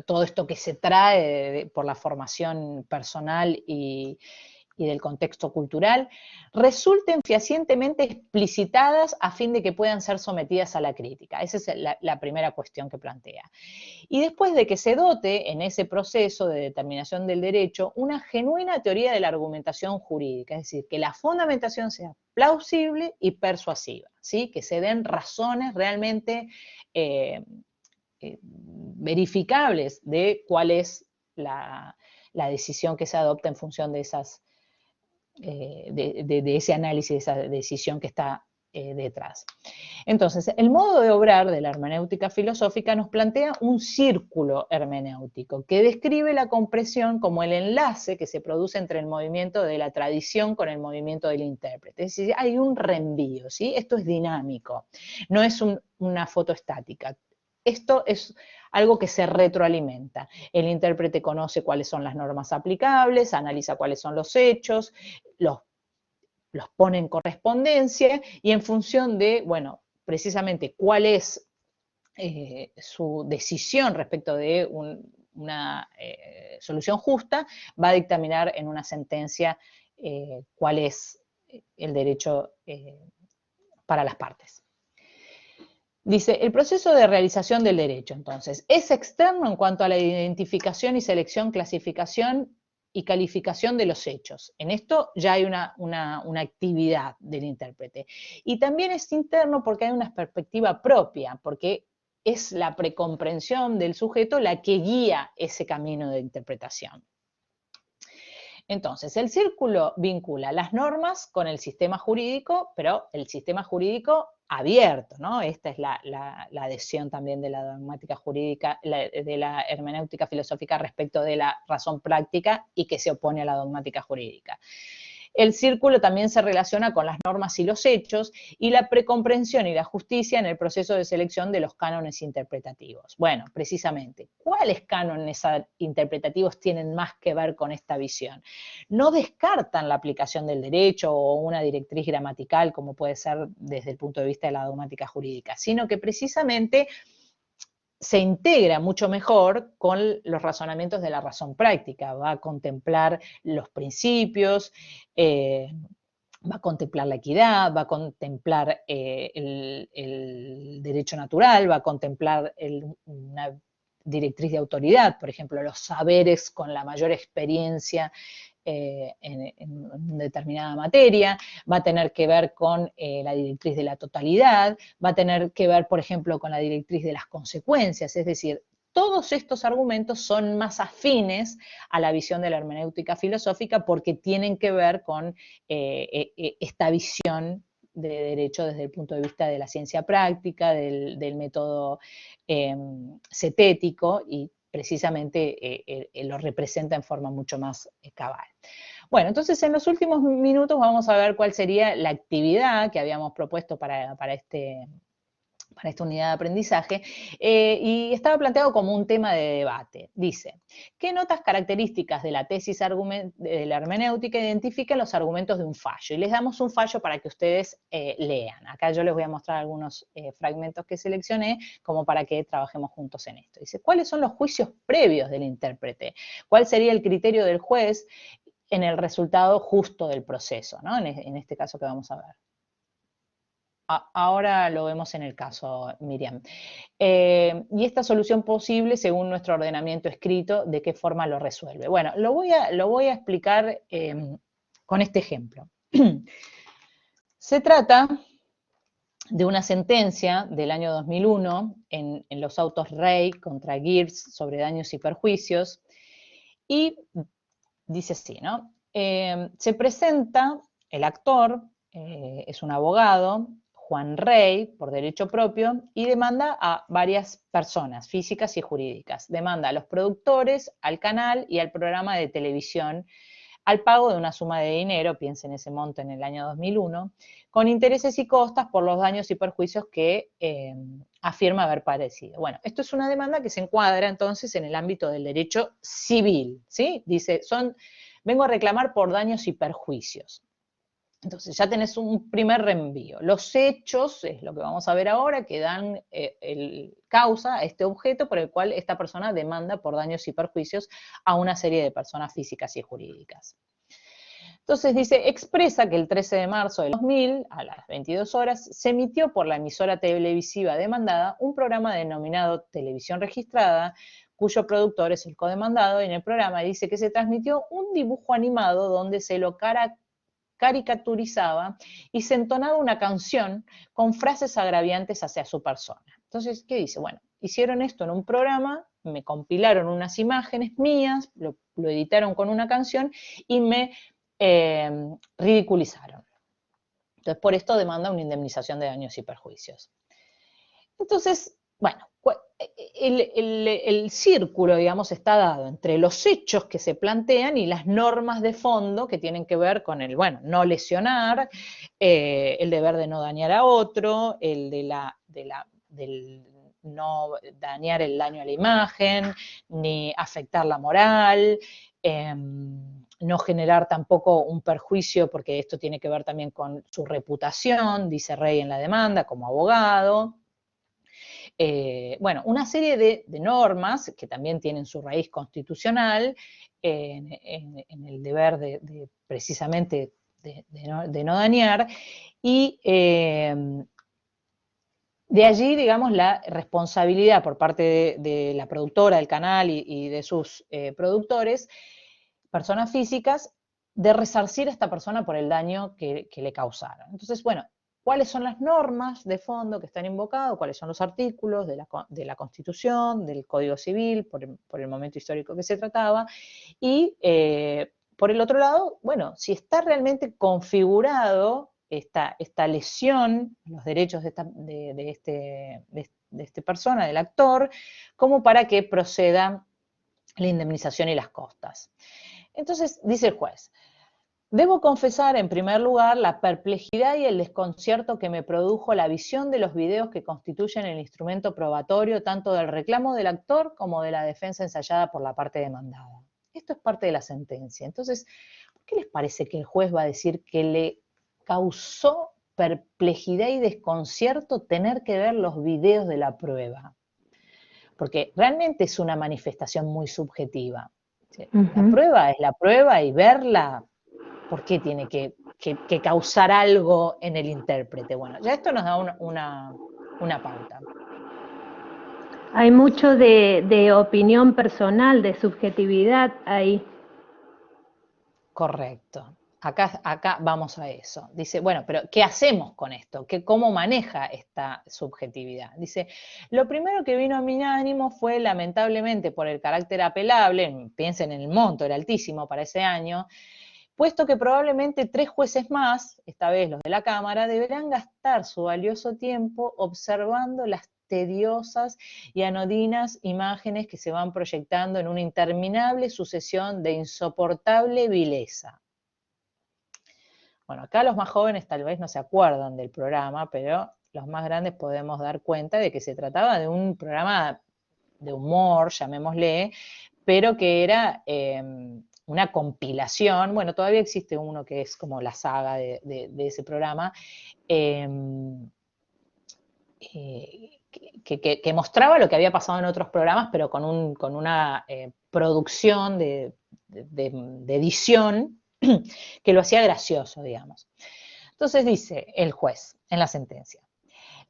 todo esto que se trae por la formación personal y del contexto cultural, resulten fehacientemente explicitadas a fin de que puedan ser sometidas a la crítica. Esa es la primera cuestión que plantea. Y después de que se dote en ese proceso de determinación del derecho una genuina teoría de la argumentación jurídica, es decir, que la fundamentación sea plausible y persuasiva, ¿sí? Que se den razones realmente verificables de cuál es la decisión que se adopta en función de esas de ese análisis, de esa decisión que está detrás. Entonces, el modo de obrar de la hermenéutica filosófica nos plantea un círculo hermenéutico que describe la comprensión como el enlace que se produce entre el movimiento de la tradición con el movimiento del intérprete. Es decir, hay un reenvío, ¿sí? Esto es dinámico, no es una foto estática. Esto es algo que se retroalimenta. El intérprete conoce cuáles son las normas aplicables, analiza cuáles son los hechos, los pone en correspondencia y en función de, bueno, precisamente cuál es su decisión respecto de una solución justa, va a dictaminar en una sentencia cuál es el derecho para las partes. Dice, el proceso de realización del derecho, entonces, es externo en cuanto a la identificación y selección, clasificación y calificación de los hechos. En esto ya hay una actividad del intérprete. Y también es interno porque hay una perspectiva propia, porque es la precomprensión del sujeto la que guía ese camino de interpretación. Entonces, el círculo vincula las normas con el sistema jurídico, pero el sistema jurídico abierto, ¿no? Esta es la adhesión también de la dogmática jurídica, de la hermenéutica filosófica respecto de la razón práctica y que se opone a la dogmática jurídica. El círculo también se relaciona con las normas y los hechos y la precomprensión y la justicia en el proceso de selección de los cánones interpretativos. Bueno, precisamente, ¿cuáles cánones interpretativos tienen más que ver con esta visión? No descartan la aplicación del derecho o una directriz gramatical, como puede ser desde el punto de vista de la dogmática jurídica, sino que precisamente se integra mucho mejor con los razonamientos de la razón práctica, va a contemplar los principios, va a contemplar la equidad, va a contemplar el derecho natural, va a contemplar una directriz de autoridad, por ejemplo, los saberes con la mayor experiencia en determinada materia, va a tener que ver con la directriz de la totalidad, va a tener que ver, por ejemplo, con la directriz de las consecuencias, es decir, todos estos argumentos son más afines a la visión de la hermenéutica filosófica porque tienen que ver con esta visión de derecho desde el punto de vista de la ciencia práctica, del método cetético y precisamente lo representa en forma mucho más cabal. Bueno, entonces en los últimos minutos vamos a ver cuál sería la actividad que habíamos propuesto para para esta unidad de aprendizaje, y estaba planteado como un tema de debate. Dice, ¿qué notas características de la tesis de la hermenéutica identifican los argumentos de un fallo? Y les damos un fallo para que ustedes lean. Acá yo les voy a mostrar algunos fragmentos que seleccioné como para que trabajemos juntos en esto. Dice, ¿cuáles son los juicios previos del intérprete? ¿Cuál sería el criterio del juez en el resultado justo del proceso, ¿no? En este caso que vamos a ver. Ahora lo vemos en el caso, Miriam. Y esta solución posible, según nuestro ordenamiento escrito, ¿de qué forma lo resuelve? Bueno, lo voy a explicar con este ejemplo. Se trata de una sentencia del año 2001 en los autos Rey contra Gears sobre daños y perjuicios, y dice así, ¿no? Se presenta el actor, es un abogado, Juan Rey, por derecho propio, y demanda a varias personas, físicas y jurídicas. Demanda a los productores, al canal y al programa de televisión, al pago de una suma de dinero, piensen ese monto en el año 2001, con intereses y costas por los daños y perjuicios que afirma haber padecido. Bueno, esto es una demanda que se encuadra entonces en el ámbito del derecho civil, ¿sí? Dice, vengo a reclamar por daños y perjuicios. Entonces ya tenés un primer reenvío. Los hechos, es lo que vamos a ver ahora, que dan causa a este objeto por el cual esta persona demanda por daños y perjuicios a una serie de personas físicas y jurídicas. Entonces dice, expresa que el 13 de marzo del 2000, a las 22 horas, se emitió por la emisora televisiva demandada un programa denominado Televisión Registrada, cuyo productor es el codemandado, y en el programa dice que se transmitió un dibujo animado donde se lo caricaturizaba y se entonaba una canción con frases agraviantes hacia su persona. Entonces, ¿qué dice? Bueno, hicieron esto en un programa, me compilaron unas imágenes mías, lo editaron con una canción y me ridiculizaron. Entonces, por esto demanda una indemnización de daños y perjuicios. Entonces, bueno, el círculo, digamos, está dado entre los hechos que se plantean y las normas de fondo que tienen que ver con el, bueno, no lesionar, el deber de no dañar a otro, el del no dañar el daño a la imagen, ni afectar la moral, no generar tampoco un perjuicio, porque esto tiene que ver también con su reputación, dice Rey en la demanda, como abogado. Bueno, una serie de normas que también tienen su raíz constitucional en el deber precisamente de no dañar, y de allí, digamos, la responsabilidad por parte de la productora del canal y de sus productores, personas físicas, de resarcir a esta persona por el daño que le causaron. Entonces, bueno, ¿cuáles son las normas de fondo que están invocadas? ¿Cuáles son los artículos de la Constitución, del Código Civil, por el momento histórico que se trataba? Y por el otro lado, bueno, si está realmente configurado esta lesión, los derechos de esta persona, del actor, como para que proceda la indemnización y las costas. Entonces, dice el juez, debo confesar en primer lugar la perplejidad y el desconcierto que me produjo la visión de los videos que constituyen el instrumento probatorio tanto del reclamo del actor como de la defensa ensayada por la parte demandada. Esto es parte de la sentencia. Entonces, ¿por qué les parece que el juez va a decir que le causó perplejidad y desconcierto tener que ver los videos de la prueba? Porque realmente es una manifestación muy subjetiva. La prueba es la prueba y verla, ¿por qué tiene que causar algo en el intérprete? Bueno, ya esto nos da una pauta.
Hay mucho de opinión personal, de subjetividad ahí.
Correcto. Acá vamos a eso. Dice, bueno, pero ¿qué hacemos con esto? ¿Cómo maneja esta subjetividad? Dice, lo primero que vino a mi ánimo fue, lamentablemente, por el carácter apelable, piensen en el monto, era altísimo para ese año, puesto que probablemente 3 jueces más, esta vez los de la Cámara, deberán gastar su valioso tiempo observando las tediosas y anodinas imágenes que se van proyectando en una interminable sucesión de insoportable vileza. Bueno, acá los más jóvenes tal vez no se acuerdan del programa, pero los más grandes podemos dar cuenta de que se trataba de un programa de humor, llamémosle, pero que era una compilación, bueno, todavía existe uno que es como la saga de ese programa, eh, que mostraba lo que había pasado en otros programas, pero con una producción de edición que lo hacía gracioso, digamos. Entonces dice el juez en la sentencia: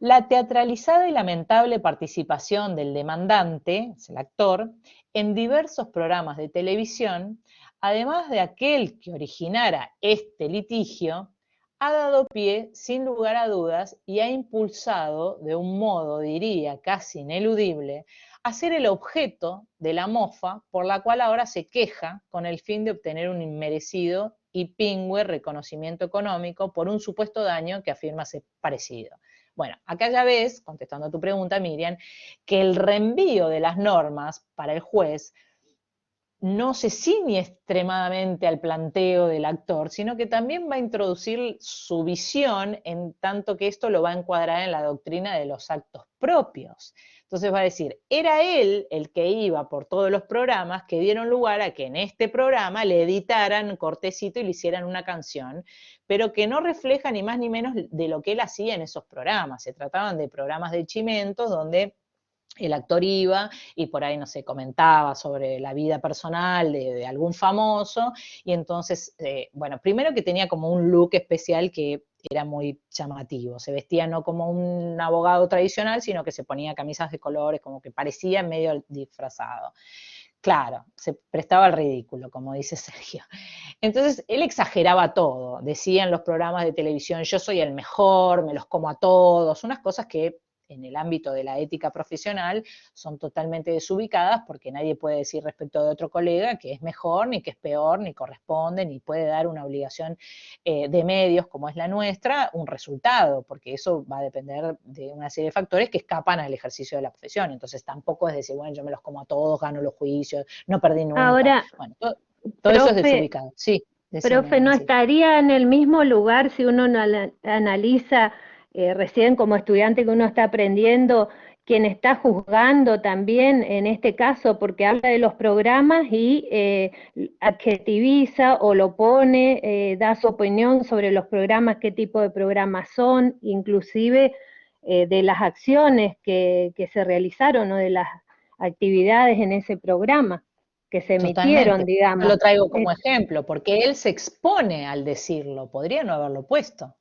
la teatralizada y lamentable participación del demandante, es el actor, en diversos programas de televisión, además de aquel que originara este litigio, ha dado pie, sin lugar a dudas, y ha impulsado, de un modo, diría, casi ineludible, a ser el objeto de la mofa por la cual ahora se queja con el fin de obtener un inmerecido y pingüe reconocimiento económico por un supuesto daño que afirma ser parecido. Bueno, acá ya ves, contestando a tu pregunta, Miriam, que el reenvío de las normas para el juez no se ciñe extremadamente al planteo del actor, sino que también va a introducir su visión en tanto que esto lo va a encuadrar en la doctrina de los actos propios. Entonces va a decir, era él el que iba por todos los programas que dieron lugar a que en este programa le editaran cortecito y le hicieran una canción, pero que no refleja ni más ni menos de lo que él hacía en esos programas. Se trataban de programas de chimentos donde el actor iba y por ahí, no sé, comentaba sobre la vida personal de algún famoso, y entonces, bueno, primero que tenía como un look especial que era muy llamativo, se vestía no como un abogado tradicional, sino que se ponía camisas de colores, como que parecía medio disfrazado. Claro, se prestaba al ridículo, como dice Sergio. Entonces, él exageraba todo, decía en los programas de televisión, yo soy el mejor, me los como a todos, unas cosas que en el ámbito de la ética profesional son totalmente desubicadas, porque nadie puede decir respecto de otro colega que es mejor, ni que es peor, ni corresponde, ni puede dar una obligación de medios como es la nuestra, un resultado, porque eso va a depender de una serie de factores que escapan al ejercicio de la profesión. Entonces tampoco es decir, bueno, yo me los como a todos, gano los juicios, no perdí nunca.
Ahora,
Bueno, todo eso es
profe,
desubicado. Sí, decime,
profe, ¿no
Nancy.
estaría en el mismo lugar si uno no analiza recién como estudiante que uno está aprendiendo, quien está juzgando también en este caso, porque habla de los programas y adjetiviza o lo pone, da su opinión sobre los programas, qué tipo de programas son, inclusive de las acciones que se realizaron o de las actividades en ese programa que se emitieron,
Totalmente. Yo
digamos?
lo traigo como ejemplo, porque él se expone al decirlo, podría no haberlo puesto.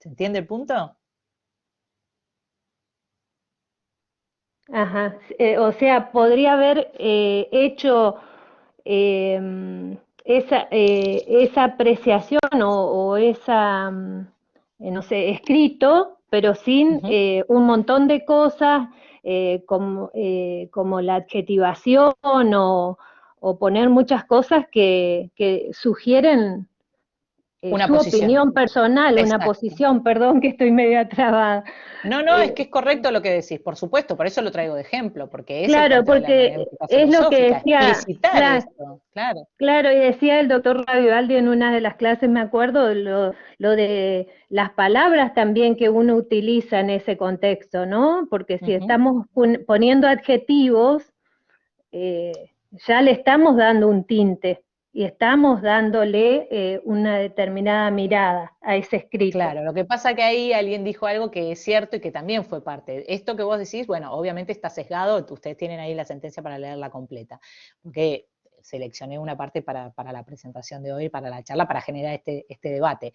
¿Se entiende el punto?
Ajá, o sea, podría haber hecho esa apreciación o esa, no sé, escrito, pero sin
Ujú.
un montón de cosas como la adjetivación o poner muchas cosas que sugieren
Una
su
posición.
opinión personal, una
Exacto.
posición, perdón que estoy media trabada.
No, no, es
Eh,
que es correcto lo que decís, por supuesto, por eso lo traigo de ejemplo, porque es el
claro,
planteo de la
porque
hermenéutica
es lo que
filosófica,
decía,
explicitar
claro.
esto, claro.
Claro, y decía el doctor Ravivaldi en una de las clases, me acuerdo, lo de las palabras también que uno utiliza en ese contexto, ¿no? Porque si
Ujú.
estamos poniendo adjetivos, ya le estamos dando un tinte y estamos dándole una determinada mirada a ese escrito.
Claro, lo que pasa que ahí alguien dijo algo que es cierto y que también fue parte. Esto que vos decís, bueno, obviamente está sesgado, ustedes tienen ahí la sentencia para leerla completa, porque seleccioné una parte para la presentación de hoy, para la charla, para generar este debate.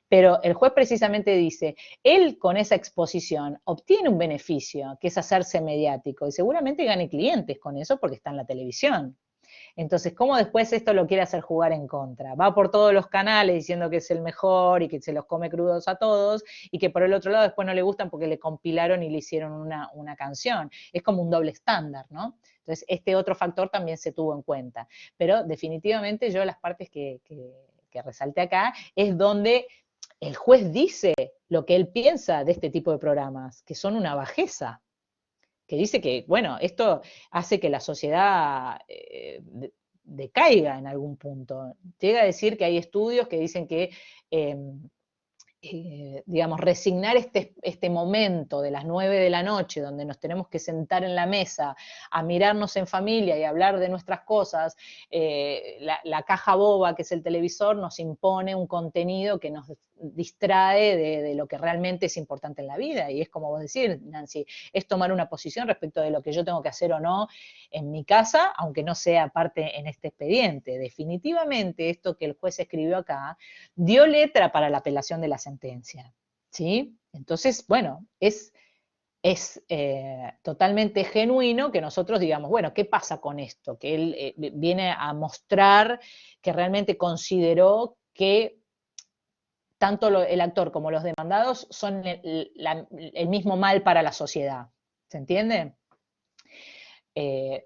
Pero el juez precisamente dice, él con esa exposición obtiene un beneficio, que es hacerse mediático, y seguramente gane clientes con eso porque está en la televisión. Entonces, ¿cómo después esto lo quiere hacer jugar en contra? Va por todos los canales diciendo que es el mejor y que se los come crudos a todos, y que por el otro lado después no le gustan porque le compilaron y le hicieron una canción. Es como un doble estándar, ¿no? Entonces, este otro factor también se tuvo en cuenta. Pero definitivamente yo las partes que resalté acá es donde el juez dice lo que él piensa de este tipo de programas, que son una bajeza, que dice que, bueno, esto hace que la sociedad decaiga en algún punto. Llega a decir que hay estudios que dicen que digamos, resignar este momento de las 9 de la noche, donde nos tenemos que sentar en la mesa a mirarnos en familia y hablar de nuestras cosas, la caja boba que es el televisor nos impone un contenido que nos distrae de lo que realmente es importante en la vida. Y es como vos decís, Nancy, es tomar una posición respecto de lo que yo tengo que hacer o no en mi casa, aunque no sea parte en este expediente. Definitivamente esto que el juez escribió acá dio letra para la apelación de la sentencia, ¿sí? Entonces, bueno, es totalmente genuino que nosotros digamos, bueno, ¿qué pasa con esto? Que él viene a mostrar que realmente consideró que tanto el actor como los demandados son el mismo mal para la sociedad. ¿Se entiende?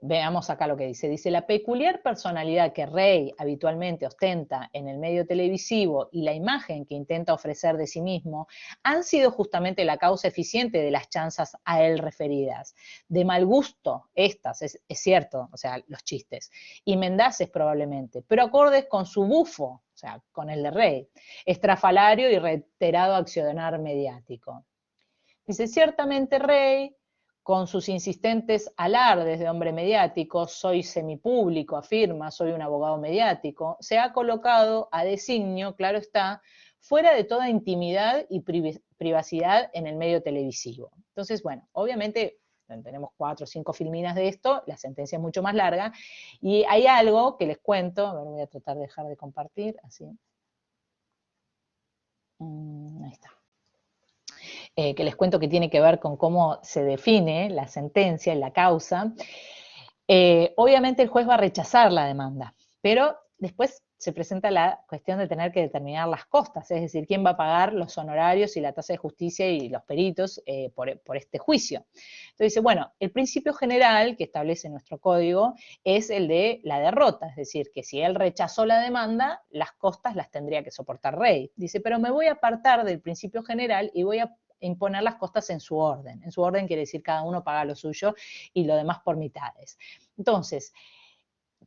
Veamos acá lo que dice. Dice, la peculiar personalidad que Rey habitualmente ostenta en el medio televisivo y la imagen que intenta ofrecer de sí mismo han sido justamente la causa eficiente de las chanzas a él referidas. De mal gusto, estas, es cierto, o sea, los chistes, y mendaces probablemente, pero acordes con su bufo, o sea, con el de Rey, estrafalario y reiterado accionar mediático. Dice, ciertamente Rey, con sus insistentes alardes de hombre mediático, soy semipúblico, afirma, soy un abogado mediático, se ha colocado a designio, claro está, fuera de toda intimidad y privacidad en el medio televisivo. Entonces, bueno, obviamente tenemos 4 o 5 filminas de esto, la sentencia es mucho más larga, y hay algo que les cuento, a ver, voy a tratar de dejar de compartir, así. Ahí está. Que les cuento que tiene que ver con cómo se define la sentencia y la causa. Obviamente el juez va a rechazar la demanda, pero después se presenta la cuestión de tener que determinar las costas, es decir, quién va a pagar los honorarios y la tasa de justicia y los peritos por este juicio. Entonces dice, bueno, el principio general que establece nuestro código es el de la derrota, es decir, que si él rechazó la demanda, las costas las tendría que soportar Rey. Dice, pero me voy a apartar del principio general y voy a imponer las costas en su orden. En su orden quiere decir cada uno paga lo suyo y lo demás por mitades. Entonces,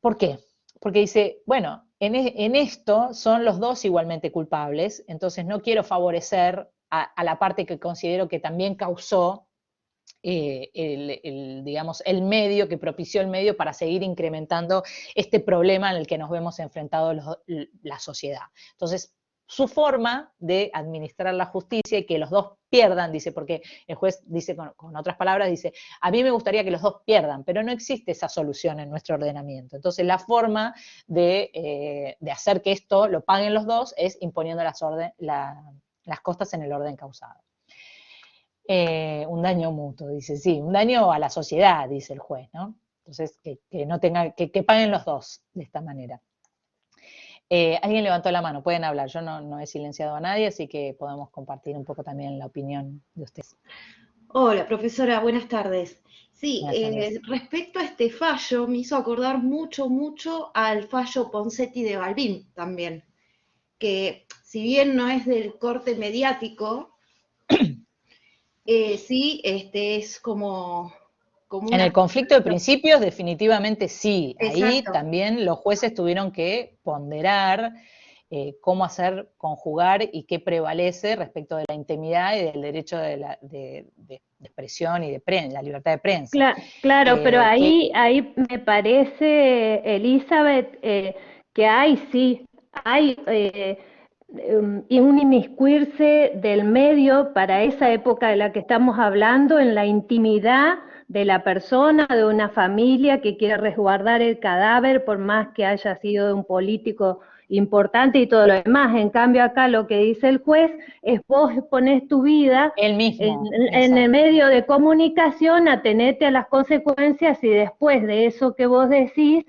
¿por qué? Porque dice, bueno, en esto son los dos igualmente culpables, entonces no quiero favorecer a la parte que considero que también causó digamos, el medio, que propició el medio para seguir incrementando este problema en el que nos vemos enfrentados la sociedad. Entonces, su forma de administrar la justicia y que los dos pierdan, dice, porque el juez dice, con otras palabras, dice, a mí me gustaría que los dos pierdan, pero no existe esa solución en nuestro ordenamiento. Entonces, la forma de hacer que esto lo paguen los dos es imponiendo las costas en el orden causado. Un daño mutuo, dice, sí, un daño a la sociedad, dice el juez, ¿no? Entonces, que no tenga, que paguen los dos de esta manera. Alguien levantó la mano, pueden hablar, yo no he silenciado a nadie, así que podemos compartir un poco también la opinión de ustedes.
Hola, profesora, buenas tardes. Sí, respecto a este fallo, me hizo acordar mucho al fallo Ponseti de Balbín también, que si bien no es del corte mediático, sí, es como
en el conflicto de principios, definitivamente sí.
Exacto.
Ahí también los jueces tuvieron que ponderar cómo hacer conjugar y qué prevalece respecto de la intimidad y del derecho de expresión y de prensa, la libertad de prensa.
Claro, pero ahí me parece, Elizabeth, que hay un inmiscuirse del medio para esa época de la que estamos hablando, en la intimidad de la persona, de una familia que quiere resguardar el cadáver, por más que haya sido de un político importante y todo lo demás. En cambio acá lo que dice el juez es vos ponés tu vida en el medio de comunicación, atenete a las consecuencias y después de eso que vos decís,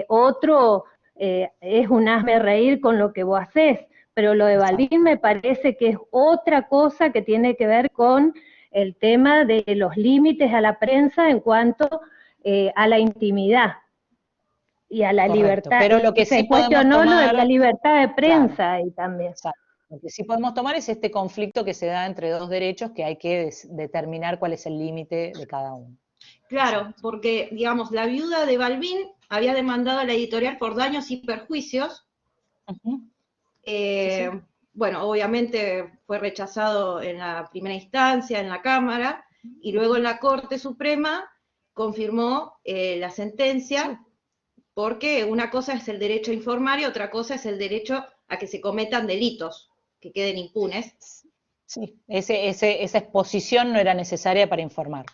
otro es un hazme reír con lo que vos hacés. Pero lo de Balbín me parece que es otra cosa que tiene que ver con el tema de los límites a la prensa en cuanto a la intimidad y a la libertad.
Pero lo que sí cuestionó
la libertad de prensa ahí también.
Exacto. Lo que sí podemos tomar es este conflicto que se da entre dos derechos que hay que determinar cuál es el límite de cada uno.
Claro,
Exacto.
Porque, digamos, la viuda de Balbín había demandado a la editorial por daños y perjuicios.
Sí.
bueno, obviamente fue rechazado en la primera instancia, en la Cámara, y luego en la Corte Suprema confirmó la sentencia, porque una cosa es el derecho a informar y otra cosa es el derecho a que se cometan delitos, que queden impunes.
Sí, esa exposición no era necesaria para informar.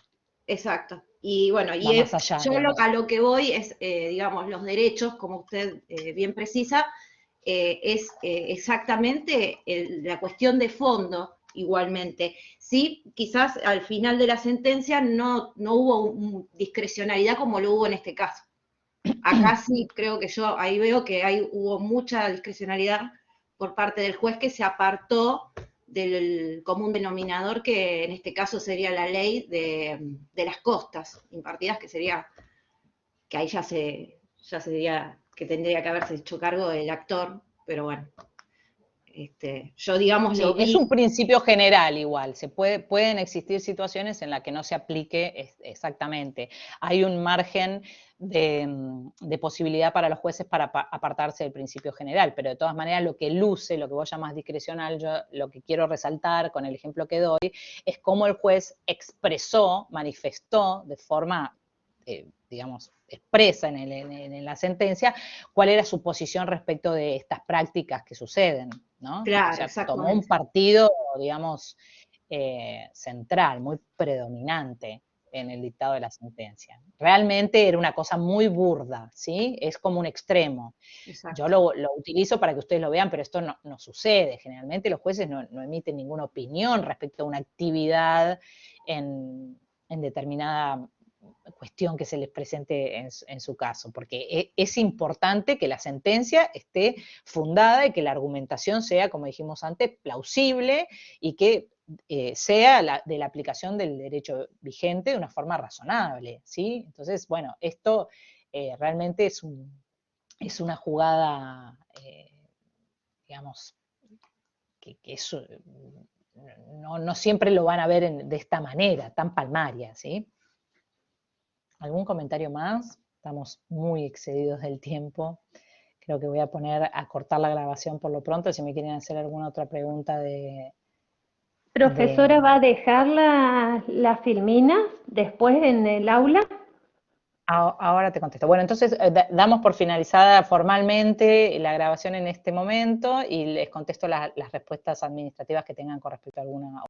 Exacto. Y bueno,
Va más allá,
yo a lo que voy es, digamos, los derechos, como usted bien precisa, es exactamente la cuestión de fondo, igualmente. Sí, quizás al final de la sentencia no hubo discrecionalidad como lo hubo en este caso. Acá sí creo que yo ahí veo que hubo mucha discrecionalidad por parte del juez, que se apartó del común denominador, que en este caso sería la ley de las costas impartidas, que sería, que ahí ya sería que tendría que haberse hecho cargo el actor, pero bueno, yo digamos
Sí,
lo
es
vi.
un principio general igual, pueden existir situaciones en las que no se aplique exactamente. Hay un margen de posibilidad para los jueces para apartarse del principio general, pero de todas maneras lo que luce, lo que vos llamás discrecional, yo lo que quiero resaltar con el ejemplo que doy, es cómo el juez expresó, manifestó de forma, digamos, expresa en la sentencia, cuál era su posición respecto de estas prácticas que suceden, ¿no?
Claro,
O sea, tomó un
exactamente.
partido, digamos, central, muy predominante en el dictado de la sentencia. Realmente era una cosa muy burda, ¿sí? Es como un extremo.
Exacto.
Yo lo utilizo para que ustedes lo vean, pero esto no sucede. Generalmente los jueces no emiten ninguna opinión respecto a una actividad en determinada cuestión que se les presente en su caso, porque es importante que la sentencia esté fundada y que la argumentación sea, como dijimos antes, plausible y que sea de la aplicación del derecho vigente de una forma razonable, ¿sí? Entonces, bueno, esto realmente es una jugada, digamos, que eso no siempre lo van a ver de esta manera, tan palmaria, ¿sí? ¿Algún comentario más? Estamos muy excedidos del tiempo. Creo que voy a poner a cortar la grabación por lo pronto, si me quieren hacer alguna otra pregunta
Profesora, ¿va a dejar la filmina después en el aula?
Ahora te contesto. Bueno, entonces damos por finalizada formalmente la grabación en este momento y les contesto las respuestas administrativas que tengan con respecto a alguna